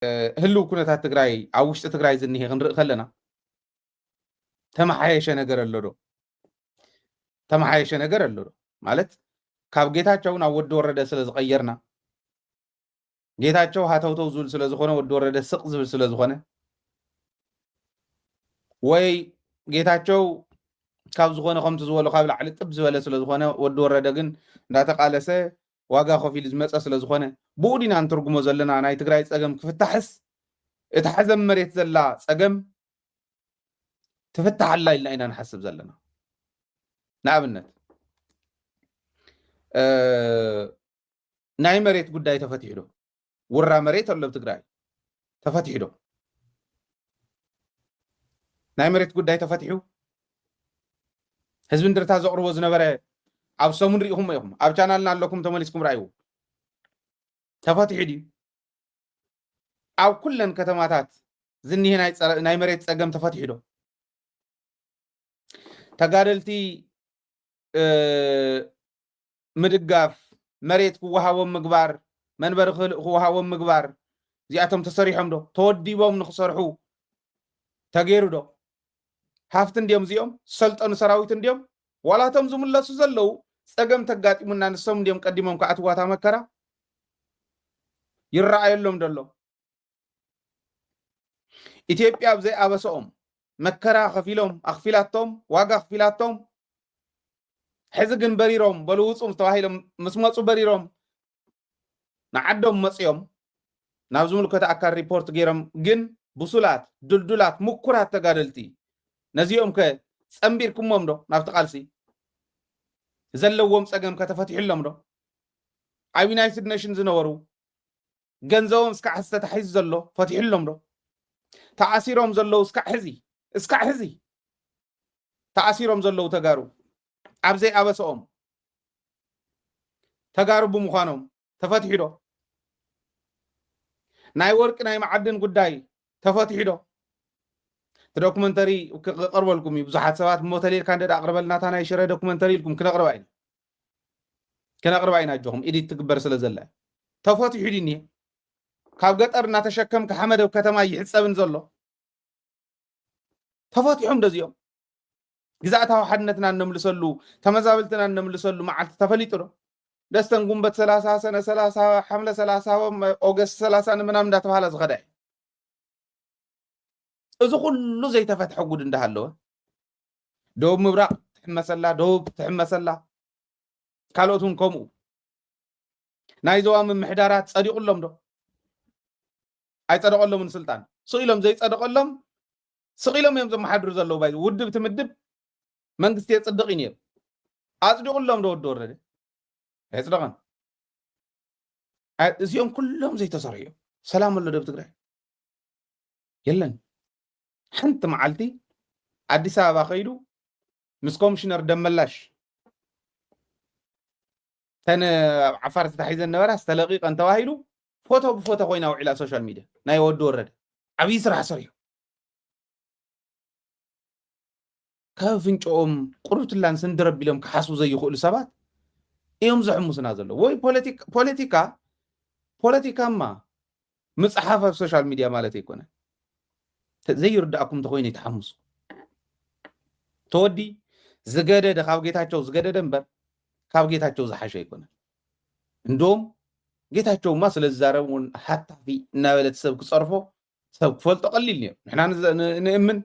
هلو كنتات تግራي او وشط تግራي زنيه ክንርኢ ከለና ተመሓየሸ ነገር ኣሎ ዶ ተመሓየሸ ነገር ኣሎ ዶ ማለት ካብ ጌታቸው ናብ ወዲ ወረደ ስለ ዝቀየርና ጌታቸው ሃተውተው ዝብል ስለ ዝኾነ ወዲ ወረደ ስቕ ዝብል ስለ ዝኾነ ወይ ጌታቸው ካብ ዝኾነ ከምቲ ዝበሎ ካብ ላዕሊ ጥብ ዝበለ ስለ ዝኾነ ወዲ ወረደ ግን እንዳተቃለሰ ዋጋ ከፊሉ ዝመፀ ስለ ዝኾነ ብኡ ዲና እንትርጉሞ ዘለና ናይ ትግራይ ፀገም ክፍታሕስ እቲ ሓዘም መሬት ዘላ ፀገም ትፍታሕ ኣላ ኢልና ኢና ንሓስብ ዘለና ንኣብነት ናይ መሬት ጉዳይ ተፈቲሑ ዶ ውራ መሬት ኣሎ ብትግራይ ተፈቲሑ ዶ ናይ መሬት ጉዳይ ተፈቲሑ ህዝቢ እንድርታ ዘቅርቦ ዝነበረ ኣብ ሰሙን ሪኢኹም ኢኹም ኣብ ቻናልና ኣለኩም ተመሊስኩም ራእዩ ተፈቲሑ ድዩ ኣብ ኩለን ከተማታት ዝኒሄ ናይ መሬት ፀገም ተፈቲሑ ዶ ተጋደልቲ ምድጋፍ መሬት ክወሃቦም ምግባር መንበሪ ክወሃቦም ምግባር እዚኣቶም ተሰሪሖም ዶ ተወዲቦም ንክሰርሑ ተገይሩ ዶ ሃፍቲ እንዲኦም እዚኦም ሰልጠኑ ሰራዊት እንዲኦም ዋላቶም ዝምለሱ ዘለው ፀገም ተጋጢሙና ንሶም እንዲኦም ቀዲሞም ከኣትዋታ መከራ ይረኣየሎም ደሎ ኢትዮጵያ ብዘይ ኣበሰኦም መከራ ከፊሎም ኣኽፊላቶም ዋጋ ኣኽፊላቶም ሕዚ ግን በሪሮም በልውፁም ተባሂሎም ምስ መፁ በሪሮም ንዓዶም መፅዮም ናብ ዝምልከተ ኣካል ሪፖርት ገይሮም ግን ብሱላት ድልዱላት ምኩራት ተጋደልቲ ነዚኦም ከ ፀምቢርኩሞም ዶ ናብቲ ቃልሲ ዘለዎም ፀገም ከተፈቲሕሎም ዶ ኣብ ዩናይትድ ኔሽን ዝነበሩ ገንዘቦም እስካዕ ሕዚ ተታሒዙ ዘሎ ፈቲሕሎም ዶ ተኣሲሮም ዘለው እስካዕ ሕዚ ተኣሲሮም ዘለው ተጋሩ ኣብዘይ ኣበሰኦም ተጋሩ ብምዃኖም ተፈቲሑ ዶ ናይ ወርቂ ናይ ማዓድን ጉዳይ ተፈቲሑ ዶ ዶክመንተሪ ክቀርበልኩም ብዙሓት ሰባት ሞተሌል ካንደዳ ኣቅርበልናታ ናይ ሽረ ዶክመንተሪ ኢልኩም ክነቅርባ ኢና ጆኹም ኢዲት ትግበር ስለ ዘላ ተፈቲሑ ድኒየ ካብ ገጠር እናተሸከምካ ሓመድ ከተማ ይሕፀብን ዘሎ ተፈቲሖም ደዚኦም ግዛእታዊ ሓድነትና እነምልሰሉ ተመዛበልትና እነምልሰሉ መዓልቲ ተፈሊጡ ዶ ደስተን ጉንበት 30 ሰነ 30 ሓምለ 30 ኦገስት 30 ንምናምን እንዳተባሃለ ዝኸዳ እዚ ኩሉ ዘይተፈትሐ ጉድ እንዳሃለወ ደቡብ ምብራቅ ትሕመሰላ ደቡብ ትሕመሰላ ካልኦቱን ከምኡ ናይ ዞባ ምምሕዳራት ፀዲቁሎም ዶ ኣይፀደቀሎምን ስልጣን ስኢሎም ዘይፀደቀሎም ስቂሎም እዮም ዘመሓድሩ ዘለው ባይ ውድብ ትምድብ መንግስቲ የፅድቅ እዩ ነይሩ ኣፅዲቁሎም ዶ ወዲ ወረደ ኣይፅደቀን እዚኦም ኩሎም ዘይተሰርሑ ሰላም ኣሎ ዶ ብትግራይ የለን ሓንቲ መዓልቲ ኣዲስ ኣበባ ከይዱ ምስ ኮሚሽነር ደመላሽ ተን ዓፋር ተታሒዘን ነበራ ዝተለቂቀን ተባሂሉ ፎቶ ብፎቶ ኮይና ውዒላ ሶሻል ሚድያ ናይ ወዲ ወረደ ዓብይ ስራሕ ሰሪሑ ካብ ፍንጮኦም ቁርብትላን ስንድረቢሎም ክሓስቡ ዘይኽእሉ ሰባት እዮም ዘሕሙስና ዘሎ ወይ ፖለቲካማ ምፅሓፍ ኣብ ሶሻል ሚድያ ማለት ኣይኮነን ዘይርዳእኩም ተኮይኑ ይተሓምሱ ተወዲ ዝገደደ ካብ ጌታቸው ዝገደደ እምበር ካብ ጌታቸው ዝሓሸ ኣይኮነን እንደውም ጌታቸውማ ስለ ዝዛረቡን ሓታፊ እናበለት ሰብ ክፀርፎ ሰብ ክፈልጦ ቀሊል ነይሩ ንሕና ንእምን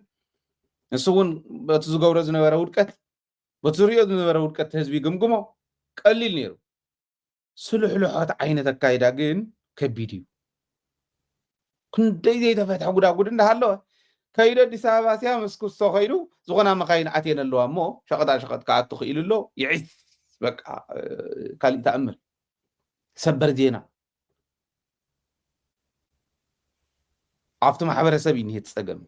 ንሱ እውን በቲ ዝገብሮ ዝነበረ ውድቀት በቲ ዝሪኦ ዝነበረ ውድቀት ህዝቢ ግምግሞ ቀሊል ነይሩ ስሉሕሉሖት ዓይነት ኣካይዳ ግን ከቢድ እዩ ክንደይ ዘይተፈትሐ ጉዳጉድ እንዳሃለወ ከይዱ ኣዲስ ኣበባ ስያ ምስ ክስቶ ከይዱ ዝኾና መካይን ኣትየን ኣለዋ እሞ ሸቐጣ ሸቐጥ ክኣቱ ክኢሉ ኣሎ ይዒስ በቃ ካሊእ ተኣምር ሰበር ዜና ኣብቲ ማሕበረሰብ እዩ ንሄት ፀገም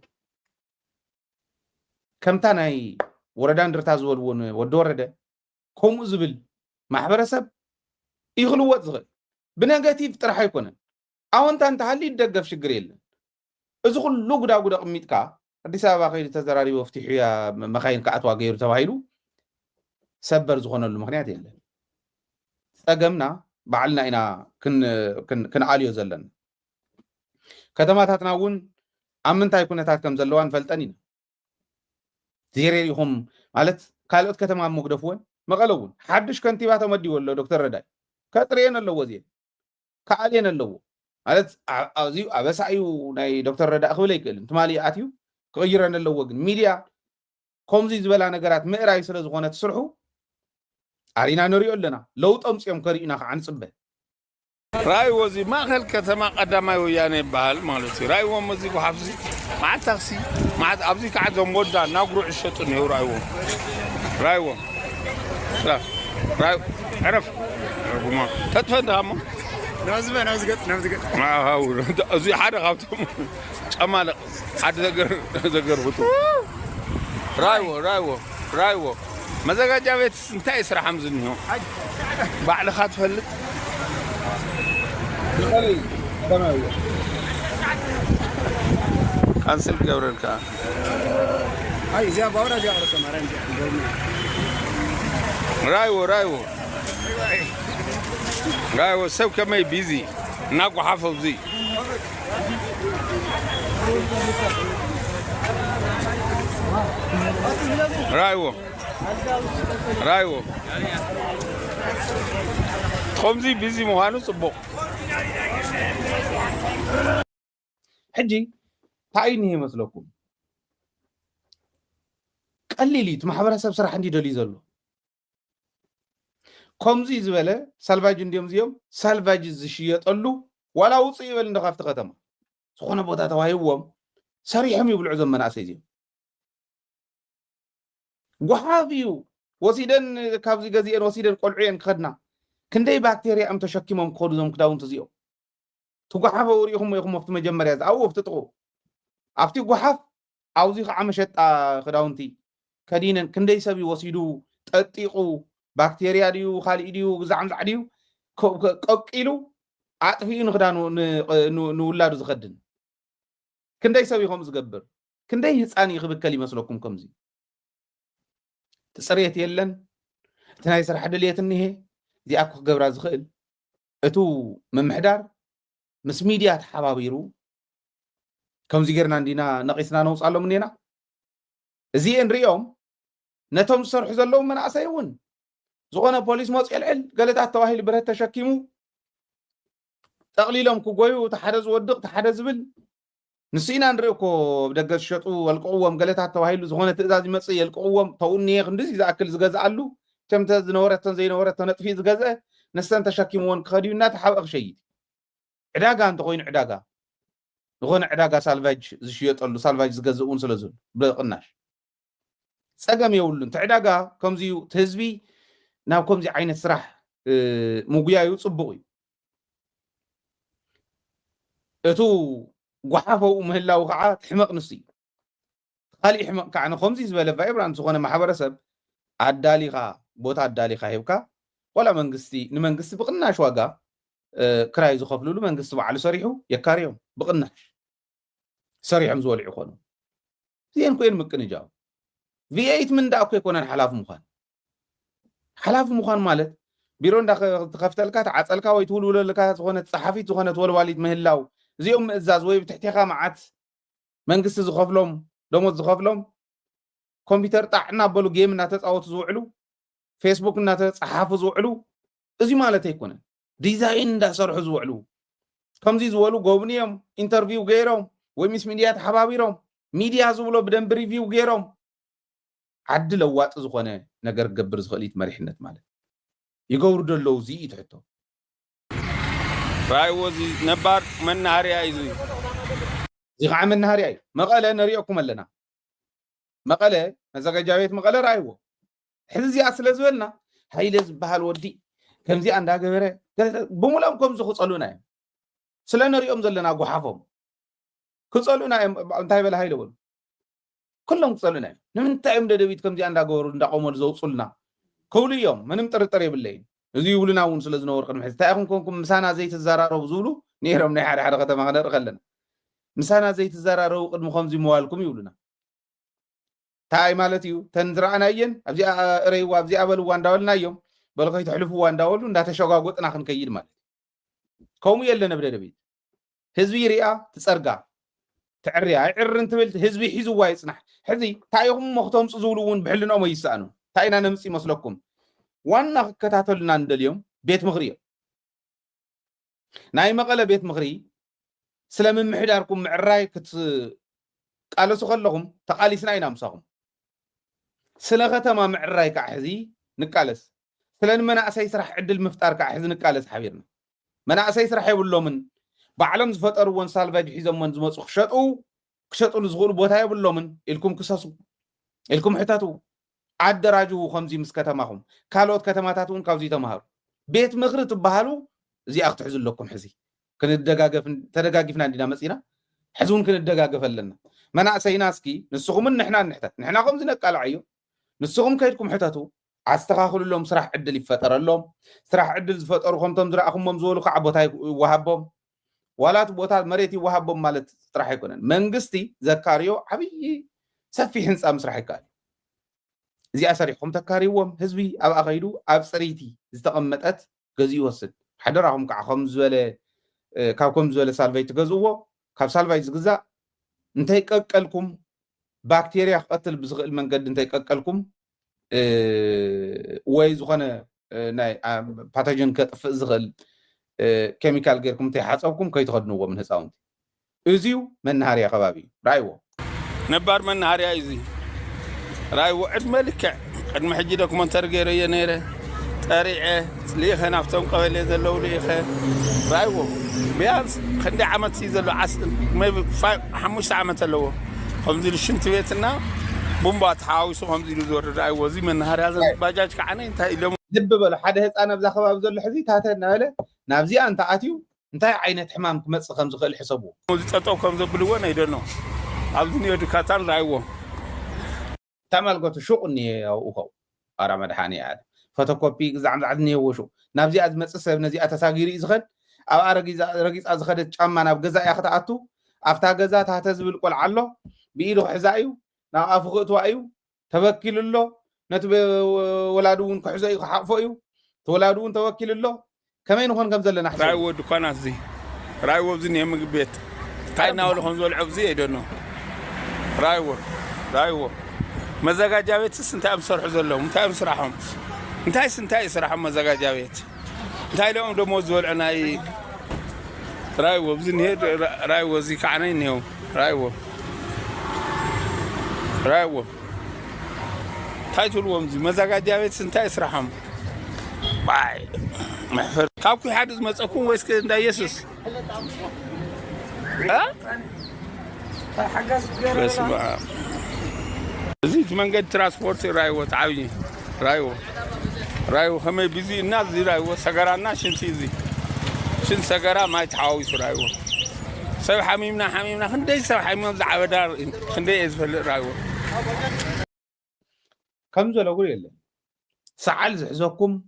ከምታ ናይ ወረዳ እንድርታ ዝበልዎን ወዲ ወረደ ከምኡ ዝብል ማሕበረሰብ ይኽልወጥ ዝኽእል ብነጋቲቭ ጥራሕ ኣይኮነን ኣወንታ እንተሃሊ ይደገፍ ሽግር የለን እዚ ኩሉ ጉዳጉዳ ቅሚጥካ ኣዲስ ኣበባ ከይዱ ተዘራሪቦ ፍትሑ እያ መካይን ከኣትዋ ገይሩ ተባሂሉ ሰበር ዝኾነሉ ምክንያት የለን ፀገምና ባዕልና ኢና ክንዓልዮ ዘለና ከተማታትና እውን ኣብ ምንታይ ኩነታት ከም ዘለዋ ንፈልጠን ኢና ዜሬሪኹም ማለት ካልኦት ከተማ መግደፍ እውን መቐለ እውን ሓድሽ ከንቲባ ተመዲቡ ኣሎ ዶክተር ረዳይ ከጥርየን ኣለዎ እዚአን ከኣልየን ኣለዎ ማለት ኣዝዩ ኣበሳ እዩ ናይ ዶክተር ረዳእ ክብል ኣይክእልን ትማሊ ኣትዩ ክቕይረን ኣለዎ ግን ሚድያ ከምዚ ዝበላ ነገራት ምዕራይ ስለ ዝኾነ ትስርሑ ኣሪና ንሪኦ ኣለና ለውጥ ኣምፅኦም ከሪኡና ከዓ ንፅበ رايو زي ما خل كتما قدامي ويانا بحال مالتي رايو مزي وحفزي مع تاكسي مع ابزي قاعد مودا ناغرو عشتو نيو رايو لا رايو عرف ربما تتفهم نازبه ما هاو زي حدا غابتم جمال حدا زغر فوتو رايو مزاجا بيت انتي سرح حمزنيو بعد خاط فلت كانسل قبرك هاي زي باورا زي أورا كمارن رايو سو كماي بيزي ناقو حافظ زي رايو خمزي بيزي مهانو صبو ሕጂ ታይኒ ይመስለኩም ቀሊሊት ማሕበረሰብ ስራሕ እንዲደልዩ ዘሎ ከምዚ ዝበለ ሳልቫጅ እንዲዮም እዚኦም ሳልቫጅ ዝሽየጠሉ ዋላ ውፅእ ይበል እንደካፍቲ ከተማ ዝኾነ ቦታ ተዋሂብዎም ሰሪሖም ይብልዑ ዞም መናእሰይ እዚኦም ጓሓፍ እዩ ወሲደን ካብዚ ገዚአን ወሲደን ቆልዑየን ክኸድና ክንደይ ባክቴርያ እዮም ተሸኪሞም ክኸዱ ዞም ክዳውንቲ እዚኦም ትጓሓፈ ወሪኢኹም ኢኹም ኣብቲ መጀመርያ ዝኣው ኣብቲ ጥቑ ኣብቲ ጓሓፍ ኣውዚ ከዓ መሸጣ ክዳውንቲ ከዲነን ክንደይ ሰብ ወሲዱ ጠጢቑ ባክቴርያ ድዩ ካልእ ድዩ ግዛዕምዛዕ ድዩ ቀቂሉ ኣጥፊኡ ንክዳኑ ንውላዱ ዝኸድን ክንደይ ሰብ ኢኹም ዝገብር ክንደይ ህፃን ክብከል ይመስለኩም ከምዚ ትፅሬት የለን እቲ ናይ ስራሕ ድልየት እኒሄ እዚኣ ክገብራ ዝኽእል እቱ ምምሕዳር ምስ ሚድያ ተሓባቢሩ ከምዚ ጌርና እንዲና ነቂስና ነውፃሎም እኒና እዚአ ንሪኦም ነቶም ዝሰርሑ ዘለዉ መናእሰይ እውን ዝኾነ ፖሊስ መፅ የልዕል ገለታት ተባሂሉ ብረት ተሸኪሙ ጠቕሊሎም ክጎዩ ተሓደ ዝወድቕ ተሓደ ዝብል ንሱ ኢና ንሪኦ እኮ ብደገ ዝሸጡ የልቅዕዎም ገለታት ተባሂሉ ዝኾነ ትእዛዝ ይመፅእ የልቅዕዎም ተው እኒሄ ክንድዚ ዝኣክል ዝገዝኣሉ ከምተ ዝነበረቶን ዘይነበረቶ ነጥፊ ዝገዝአ ነስተን ተሸኪምዎን ክኸድዩ እናተሓበአ ክሸይጥ ዕዳጋ እንተኮይኑ ዕዳጋ ዝኾነ ዕዳጋ ሳልቫጅ ዝሽየጠሉ ሳልቫጅ ዝገዝኡን ስለዝሉ ብቅናሽ ፀገም የብሉን እቲ ዕዳጋ ከምዚዩ እቲ ህዝቢ ናብ ከምዚ ዓይነት ስራሕ ምጉያዩ ፅቡቕ እዩ እቱ ጓሓፈኡ ምህላው ከዓ ትሕመቕ ንሱ እዩ ካሊእ ሕመቕ ከዓ ከምዚ ዝበለ ቫይብራንት ዝኾነ ማሕበረሰብ ኣዳሊኻ ቦታ ኣዳሊኻ ሂብካ ወላ መንግስቲ ንመንግስቲ ብቅናሽ ዋጋ ክራይ ዝኸፍልሉ መንግስቲ ባዕሉ ሰሪሑ የካርዮም ብቅናሽ ሰሪሖም ዝበልዑ ይኾኑ እዚአን ኮይን ምቅንጃው ቪኤት ምንዳእ እኮ ይኮነን ሓላፊ ምዃን ማለት ቢሮ እንዳተኸፍተልካ ተዓፀልካ ወይ ትውልውለልካ ዝኾነ ፀሓፊት ዝኾነ ወልዋሊት ምህላው እዚኦም ምእዛዝ ወይ ብትሕቲኻ መዓት መንግስቲ ዝኸፍሎም ደሞዝ ዝኸፍሎም ኮምፒተር ጣዕ እናበሉ ጌም እናተፃወቱ ዝውዕሉ ፌስቡክ እናተፀሓፉ ዝውዕሉ እዚ ማለት ኣይኮነን ዲዛይን እንዳሰርሑ ዝውዕሉ ከምዚ ዝበሉ ጎብንዮም ኢንተርቪው ገይሮም ወይ ምስ ሚድያ ተሓባቢሮም ሚድያ ዝብሎ ብደንብ ሪቪው ገይሮም ዓዲ ለዋጢ ዝኾነ ነገር ክገብር ዝኽእል እዩ መሪሕነት ማለት ይገብሩ ደለዉ እዚ እዩ ትሕቶ رايو زي نبار منهاريا ايزي እዚ ከዓ መናሃርያ እዩ መቐለ ነሪኦኩም ኣለና መቐለ መዘጋጃቤት መቐለ ራይዎ ሕዚ እዚኣ ስለ ዝበልና ሃይለ ዝበሃል ወዲ ከምዚኣ እንዳገበረ ብሙሎም ከምዚ ክፀሉና እዮም ስለ ነሪኦም ዘለና ጓሓፎም ክፀሉና እዮም እንታይ በለ ሃይለ በሉ ኩሎም ክፀሉና እዮም ንምንታይ እዮም ደደቢት ከምዚኣ እንዳገበሩ እንዳቆመሉ ዘውፅሉና ክብሉ እዮም ምንም ጥርጥር የብለይን እዚ ይብሉና እውን ስለ ዝነበሩ ቅድሚ ሕዚ እንታይ ኢኹም ኮንኩም ምሳና ዘይትዘራረቡ ዝብሉ ነይሮም ናይ ሓደ ከተማ ክንርኢ ከለና ምሳና ዘይትዘራረቡ ቅድሚ ከምዚ መዋልኩም ይብሉና እንታይ ማለት እዩ ተን ዝረኣናየን ኣብዚኣ እረይዋ ኣብዚኣ በልዋ እንዳበልናዮም በልከይ ትሕልፍዋ እንዳበሉ እንዳተሸጓጎጥና ክንከይድ ማለት ከምኡ የለነ ብደደቢት ህዝቢ ሪኣ ትፀርጋ تعريا عرن تبلت هزبي حيزو وايصنح حزي تايهم مختوم صزولون بحلنو ما يسانو تاينا نمصي مسلكم وانا كتاتلنا عند اليوم بيت مغري ناي مقله بيت مغري سلام محداركم معراي كت قالسو خلهم تقاليسنا اينا مساهم سلا ختما معراي كحزي نقالس سلان مناسي يسرح عدل مفتار كحزي نقالس حبيرنا مناسي يسرح يبلو من بعلم زفطرون سالفاج حيزم من زمصو كشطو لزغول بوتا يبلومن الكم كساسو الكم حتاتو عدراجو خمزي مسكتماهم كالوت كتماتاتون كاوزي تمهار بيت مغري تبهالو زي اخ تحزل لكم حزي كندغاغف تدغاغفنا عندنا مصينا حزون كندغاغف لنا منا سيناسكي نسخم نحنا نحنا خمزي نقال عيو نسخم كيدكم حتاتو استخاخل لهم سراح عدل يفطر لهم سراح عدل زفطرو خمتم زراخم ممزولو كعبوتا وهبهم ولات بوتات مريتي وهبهم مالت طرح يكونن منغستي زكاريو عبي سفي حنصا مسرح يكال زي اسريحهم تكاريوم حزبي اب اخيدو اب صريتي استقمطت غزي يوسد حدراهم كعخم زوله كابكم زوله سالفاي تغزوو كاب سالفاي زغزا انتي ققلكم باكتيريا قتل بزغل منقد انتي ققلكم وي زخنه ناي باثوجين كطف زغل كيميكال غيركم تحصبكم كيتخدنوا من هصاونت ازيو منهاريا خبابي رايو نبار منهاريا ازي رايو عد ملكع قد ما حجي دوكمنتر غيريه نيره طريعه ليخه نافتم قبل يزلو ليخه رايو بيانس خندي عمت يزلو عسل ما 5 عمت لو خمزي الشنت بيتنا بومبات حاوسو خمزي زور رايو زي منهاريا باجاج كعنه انت لب بل حدا هصانا بزا خباب زلو حزي تاتنا له نابزي انت اتيو انتي عينت حمام كمص خمز خل حسبو زططو كم زبلو انا يدنو ابني ودكاتال رايو تمالغتو شوقني او ارا مدحاني عاد فوتوكوبي زعم زعدني وشو نابزي از مص سب نزي اتساغيري زخد اب ارغيص از خدت ጫማ ናብ ገዛ ያخታአቱ afታ ገዛ ታተ ዝብል ቆልዓ ኣሎ بيدو حزايو نا افغتو ايو ተበኪልሎ ነቲ ወላዱን ክሕዘዩ ክሓፎዩ ተወላዱን ተወኪልሎ كمين هون كم زلنا حسن رايو دكانات زي رايو زني هم بيت تاينا ولا خنزو العب زي يدنو رايو مزاجا بيت سنتاي بصرح زلهم انتاي بصراحهم انتاي سنتاي صراحه مزاجا بيت انتاي لهم دموز ولعناي رايو بزني رايو زي كعنين هو رايو تايتول ومزي مزاجا بيت سنتاي صراحهم باي محفر كابكو حادث مصكون ويس كندا يسوس ها حقاس بسمع زيت منقد ترانسبورت رايو تعاوني رايو هم بيزي الناس زي رايو سغرانا شنتي زي شن سغرا ما يتحاوي رايو سو حميمنا خندي سو حميم زعبدار خندي يزفل رايو كم زلو قول يلا سعال زحزوكم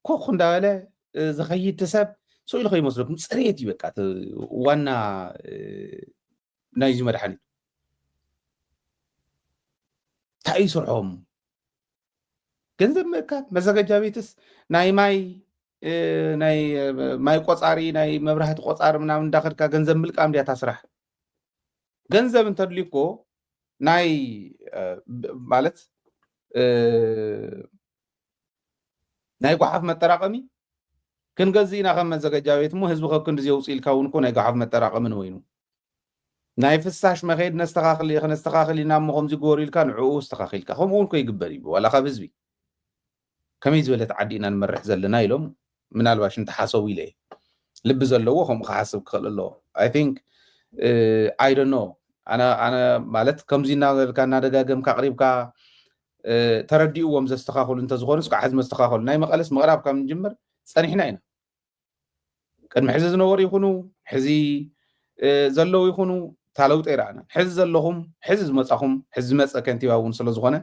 كوخ እንዳለ زخيت تسب سويل خي مسلكم صريتي بقى وانا نايز مدحني تاي سرعهم ገንዘብ መካት መዘጋጃ ቤትስ ናይ ማይ ቆጻሪ ናይ መብራህቲ ቆጻሪ ምናምን እንዳኸድካ ገንዘብ ምልቃም ዲያ ታስራሕ ገንዘብ እንተድሊኮ ናይ ማለት ናይ ጓሓፍ መጠራቀሚ ክንገዚና ከም መዘጋጃ ቤት ሞ ህዝቢ ከክንድ ዝውፅኢልካ እውን ኮ ናይ ጓሓፍ መጠራቀሚ ወይኑ ናይ ፍሳሽ መኸድ ነስተኻኽሊ ናብ ምኾም ዝጎሪልካ ንዕኡ ዝተኻኺልካ ከምኡ እውን ኮ ይግበር እዩ ዋላ ካብ ህዝቢ ከመይ ዝበለት ዓዲና ንመርሕ ዘለና ኢሎም ምናልባሽ እንተሓሰቡ ኢለ ልቢ ዘለዎ ከምኡ ክሓስብ ክኽእል ኣለዎ አይ ቲንክ አይ ዶንት ኖ አነ ማለት ከምዚ እናበልካ እናደጋገምካ ቅሪብካ ተረዲእዎም ዘስተኻኽሉ እንተዝኾኑስ ከዓ ሕዚ መስተኻኽሉ ናይ መቐለስ ምቕራብ ካብ ንጅምር ፀኒሕና ኢና ቅድሚ ሕዚ ዝነበሩ ይኹኑ ሕዚ ዘለው ይኹኑ ታለውጥ ይረአና ሕዚ ዘለኹም ሕዚ ዝመፃኹም ሕዚ ዝመፀ ከንቲባ እውን ስለዝኾነ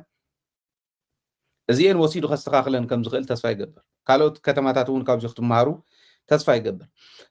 እዚአን ወሲዱ ከስተኻኽለን ከም ዝኽእል ተስፋ ይገብር ካልኦት ከተማታት እውን ካብዚ ክትመሃሩ ተስፋ ይገብር